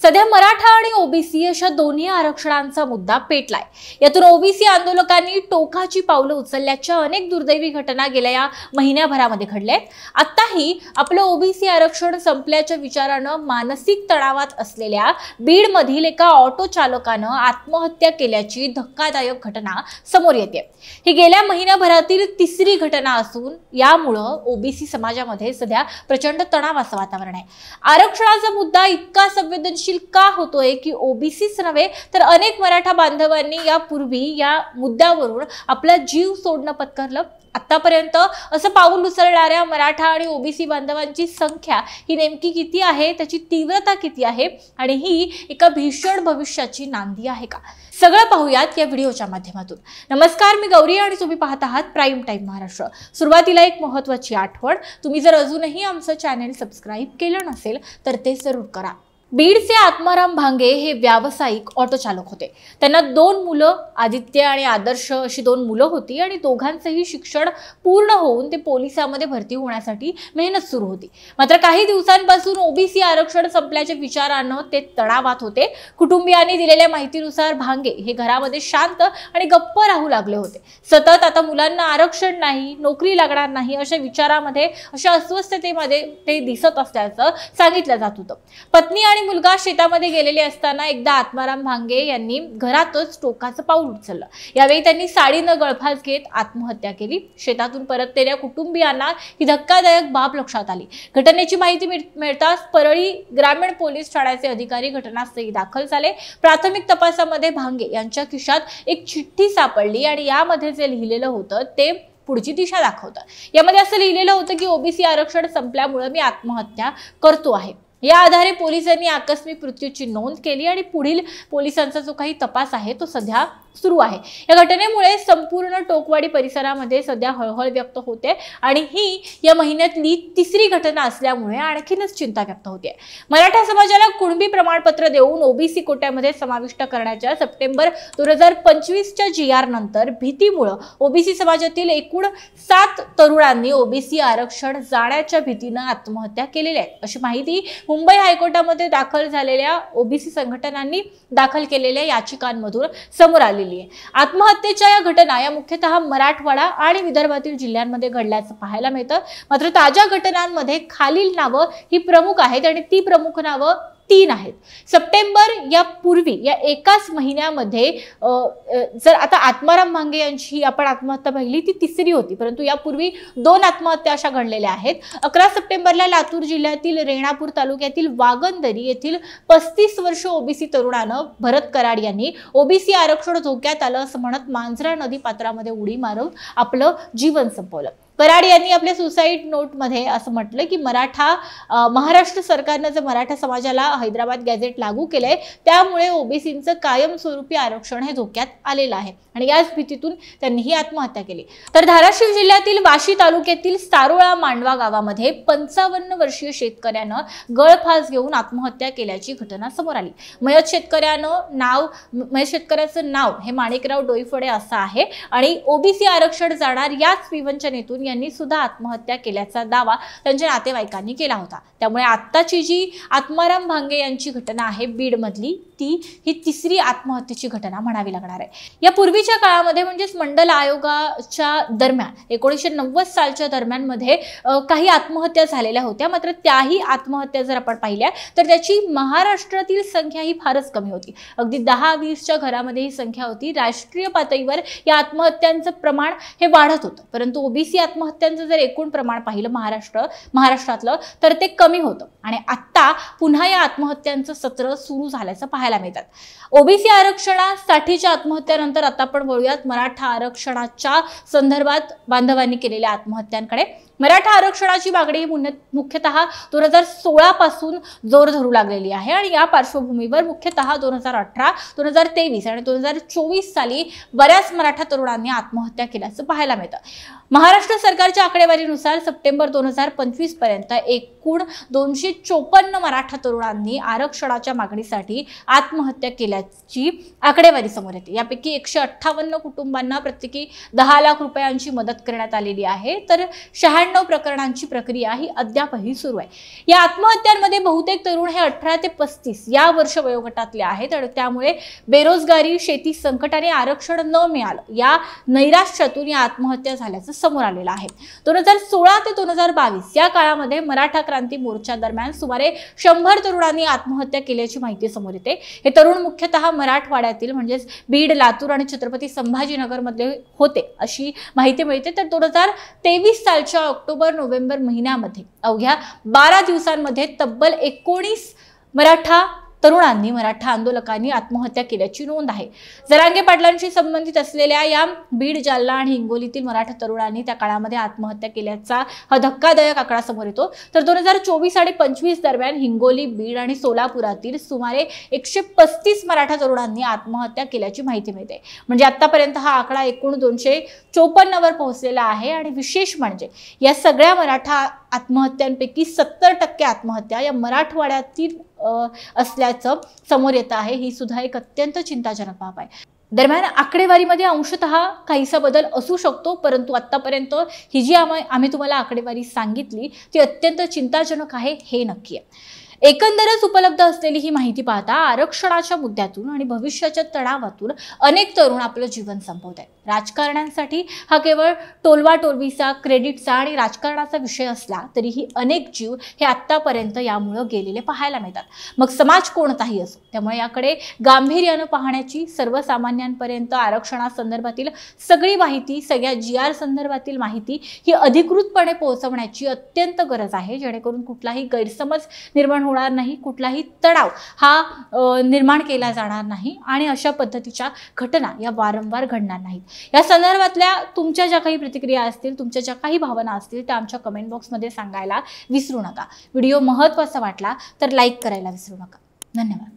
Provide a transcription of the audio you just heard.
सध्या मराठा आणि ओबीसी अशा दोन्ही आरक्षणांचा मुद्दा पेटलाय। यातून ओबीसी आंदोलकांनी टोकाची पावलं उचलल्याच्या अनेक दुर्दैवी घटना गेल्या या महिन्याभरामध्ये घडल्यात। आताही आपलं ओबीसी आरक्षण संपल्याच्या विचारानं मानसिक तणावात असलेल्या बीडमधील एका ऑटो चालकानं आत्महत्या केल्याची धक्कादायक घटना समोर येते। ही गेल्या महिन्याभरातील तिसरी घटना असून यामुळे ओबीसी समाजामध्ये सध्या प्रचंड तणावाचं वातावरण आहे। आरक्षणाचा मुद्दा इतका संवेदनशील का होतोय की ओबीसीच नव्हे तर अनेक मराठा बांधवांनी यापूर्वी या मुद्द्यावरून आपला जीव सोडणं पत्करलं। आतापर्यंत असं पाऊल उचलणाऱ्या मराठा आणि ओबीसी बांधवांची संख्या ही नेमकी किती आहे, त्याची तीव्रता किती आहे आणि ही एका भीषण भविष्याची नांदी आहे का, सगळं पाहूयात या व्हिडिओच्या माध्यमातून। नमस्कार, मी गौरी आणि तुम्ही पाहत आहात प्राइम टाइम महाराष्ट्र। सुरुवातीला एक महत्त्वाची आठवण, तुम्ही जर अजूनही आमचं चॅनल सबस्क्राइब केलं नसेल तर ते जरूर करा। बीडचे आत्माराम भांगे हे व्यावसायिक ऑटो चालक होते। त्यांना दोन मुलं, आदित्य आणि आदर्श अशी दोन मुलं होती आणि दोघांचेही शिक्षण पूर्ण होऊन ते पोलिसांमध्ये भरती होण्यासाठी मेहनत सुरू होती। मात्र काही दिवसांपासून ओबीसी आरक्षण संपल्याच्या विचारानं ते तणावात होते। कुटुंबियांनी दिलेल्या माहितीनुसार भांगे हे घरामध्ये शांत आणि गप्प राहू लागले होते। सतत आता मुलांना आरक्षण नाही, नोकरी लागणार नाही अशा विचारामध्ये, अशा अस्वस्थतेमध्ये ते दिसत असल्याचं सांगितलं जात होतं। पत्नी आणि मुलगा शेतामध्ये गेलेले असताना एकदा आत्माराम भांगे यांनी घरातच टोकाचं पाऊल उचललं। यावेळी त्यांनी साडीनं गळफास घेत आत्महत्या केली। शेतातून परतलेल्या कुटुंबियांना ही धक्कादायक बाब लक्षात आली। घटनेची माहिती मिळताच परळी ग्रामीण पोलीस ठाण्याचे अधिकारी घटनास्थळी दाखल झाले। प्राथमिक तपासामध्ये भांगे यांच्या खिशात एक चिठ्ठी सापडली आणि यामध्ये जे लिहिलेलं होतं ते पुढची दिशा दाखवतं। यामध्ये असं लिहिलेलं होतं की ओबीसी आरक्षण संपल्यामुळे मी आत्महत्या करतो आहे। या आधारे पोलिसांनी आकस्मिक मृत्यूची नोंद केली आणि पुढील पोलिसांचा जो काही तपास आहे तो सध्या सुरू आहे। या घटनेमुळे संपूर्ण टोकवाडी परिसरामध्ये सध्या हळहळ व्यक्त होते आणि ही या महिन्यातली तिसरी घटना असल्यामुळे आणखीनच चिंता व्यक्त होते। मराठा समाजाला कुणबी प्रमाणपत्र देऊन ओबीसी कोट्यामध्ये समाविष्ट करण्याच्या सप्टेंबर 2025च्या जीआर नंतर भीतीमुळे ओबीसी समाजातील एकूण 7 तरुणांनी ओबीसी आरक्षण जाण्याच्या भीतीने आत्महत्या केलेल्या आहेत, अशी माहिती मुंबई हायकोर्टामध्ये दाखल झालेल्या ओबीसी संघटनांनी दाखल केलेल्या याचिकांमधून समोर आली। आत्महत्येच्या या घटना या मुख्यतः मराठवाडा आणि विदर्भातील जिल्ह्यांमध्ये घडल्याचं पाहायला मिळतं। मात्र ताज्या घटनांमध्ये खालील नावं ही प्रमुख आहेत आणि ती प्रमुख नावं 3 आहेत। सप्टेंबर या पूर्वी या एकाच महिन्यामध्ये जर आता आत्माराम भांगे यांची आपण आत्महत्या पाहिली ती तिसरी होती, परंतु यापूर्वी 2 आत्महत्या अशा घडलेल्या आहेत। 11 सप्टेंबरला लातूर जिल्ह्यातील रेणापूर तालुक्यातील वागंदरी येथील 35 वर्ष ओबीसी तरुणानं भरत कराड यांनी ओबीसी आरक्षण धोक्यात आलं असं म्हणत मांजरा नदी पात्रामध्ये उडी मारून आपलं जीवन संपवलं। कराड यांनी आपल्या सुसाईड नोटमध्ये असं म्हटलं की महाराष्ट्र सरकारने जर मराठा समाजाला हैदराबाद गॅझेट लागू केलंय त्यामुळे ओबीसींचं कायमस्वरूपी आरक्षण हे धोक्यात आलेलं आहे आणि याच भीतीतून त्यांनी ही आत्महत्या केली। तर धाराशिव जिल्ह्यातील वाशी तालुक्यातील सारोळा मांडवा गावामध्ये 55 वर्षीय शेतकऱ्यानं गळफास घेऊन आत्महत्या केल्याची घटना समोर आली। मयत शेतकऱ्याचं नाव हे माणिकराव डोईफोडे असं आहे आणि ओबीसी आरक्षण जाणार याच विवंचनेतून यांनी सुद्धा आत्महत्या केल्याचा दावा त्यांच्या नातेवाईकांनी केला होता। त्यामुळे आत्ताची जी आत्माराम भांगे यांची घटना आहे बीड मधली ही तिसरी आत्महत्येची घटना म्हणावी लागणार आहे। या पूर्वीच्या काळामध्ये म्हणजेच मंडल आयोगाच्या दरम्यान 1990 सालच्या दरम्यान मध्ये काही आत्महत्या झालेल्या होत्या। मात्र त्याही आत्महत्या जर आपण पाहिल्या तर त्याची महाराष्ट्रातील संख्या ही फारच कमी होती। अगदी 10-20च्या घरामध्ये ही संख्या होती। राष्ट्रीय पातळीवर या आत्महत्यांचं प्रमाण हे वाढत होतं, परंतु ओबीसी आत्महत्यांचं जर एकूण प्रमाण पाहिलं महाराष्ट्रातलं तर ते कमी होतं आणि आता पुन्हा या आत्महत्यांचं सत्र सुरू झाल्याचं पाहायला मिळतात। ओबीसी आरक्षणासाठीच्या आत्महत्यानंतर आता आपण बोलूयात मराठा आरक्षणाच्या संदर्भात बांधवांनी केलेल्या आत्महत्यांकडे। मराठा आरक्षणाची मागणी मुख्यतः 2016 पासून जोर धरू लागलेली आहे आणि या पार्श्वभूमीवर मुख्यतः 2018, 2023 आणि 2024 साली बऱ्याच मराठा तरुणांनी आत्महत्या केल्याचं पाहायला मिळतं। महाराष्ट्र सरकारच्या आकडेवारीनुसार सप्टेंबर 2025 पर्यंत एकूण 254 मराठा तरुणांनी आरक्षणाच्या मागणीसाठी आत्महत्या केल्याची आकडेवारी समोर येते। यापैकी 158 कुटुंबांना प्रत्येकी 10 लाख रुपयांची मदत करण्यात आलेली आहे, तर 96 प्रकरणांची प्रक्रिया ही अद्यापही सुरू आहे। या आत्महत्यांमध्ये बहुतेक तरुण हे 18 ते 35 या वर्ष वयोगटातले आहेत आणि त्यामुळे बेरोजगारी, शेती संकट आणि आरक्षण न मिळालं या नैराश्यातून या आत्महत्या झाल्याचं समोर आलेलं आहे। 2016 ते 2022 या काळामध्ये मराठा क्रांती मोर्चा दरम्यान सुमारे 100 तरुणांनी आत्महत्या केल्याची माहिती समोर येते। हे तरुण मुख्यतः मराठवाड्यातील म्हणजेच बीड, लातूर आणि छत्रपती संभाजीनगर मध्ये होते अशी माहिती मिळते। तर 2023 सालच्या ऑक्टोबर-नोव्हेंबर महिन्यामध्ये अवघ्या 12 दिवसांमध्ये तब्बल 19 मराठा तरुणांनी, मराठा आंदोलकांनी आत्महत्या केल्याची नोंद आहे। जरांगे पाटलांशी संबंधित असलेल्या या बीड, जालना आणि हिंगोलीतील मराठा तरुणांनी त्या काळामध्ये आत्महत्या केल्याचा हा धक्कादायक आकडा समोर येतो। तर 2024 आणि 25 दरम्यान हिंगोली, बीड आणि सोलापुरातील सुमारे 135 मराठा तरुणांनी आत्महत्या केल्याची माहिती मिळते। म्हणजे आतापर्यंत हा आकडा एकूण 254 वर पोहोचलेला आहे आणि विशेष म्हणजे या सगळ्या मराठा आत्महत्यांपैकी 70% आत्महत्या या मराठवाड्यातील असल्याचं समोर येत आहे। ही सुद्धा एक अत्यंत चिंताजनक बाब आहे। दरम्यान आकडेवारीमध्ये अंशतः काहीसा बदल असू शकतो, परंतु आतापर्यंत ही जी आम्ही तुम्हाला आकडेवारी सांगितली ती अत्यंत चिंताजनक आहे, हे नक्की आहे। एकंदरच उपलब्ध असलेली ही माहिती पाहता आरक्षणाच्या मुद्द्यातून आणि भविष्याच्या तणावातून अनेक तरुण आपलं जीवन संपवत आहेत। राजकारण्यांसाठी हा केवळ टोलवाटोलवीचा, क्रेडिटचा आणि राजकारणाचा विषय असला तरीही अनेक जीव हे आतापर्यंत यामुळे गेलेले पाहायला मिळतात, मग समाज कोणताही असो। त्यामुळे याकडे गांभीर्याने पाहण्याची, सर्वसामान्यांपर्यंत आरक्षणासंदर्भातील सगळी माहिती, सगळ्या GR संदर्भातील माहिती ही अधिकृतपणे पोहोचवण्याची अत्यंत गरज आहे, जेणेकरून कुठलाही गैरसमज निर्माण होणार नाही, कुठलाही तणाव हा निर्माण केला जाणार नाही आणि अशा पद्धतीच्या घटना या वारंवार घडणार नाहीत। या संदर्भातल्या तुमच्या ज्या काही प्रतिक्रिया असतील, तुमच्या ज्या काही भावना असतील त्या आमच्या कमेंट बॉक्समध्ये सांगायला विसरू नका। व्हिडिओ महत्त्वाचा वाटला तर लाईक करायला विसरू नका। धन्यवाद।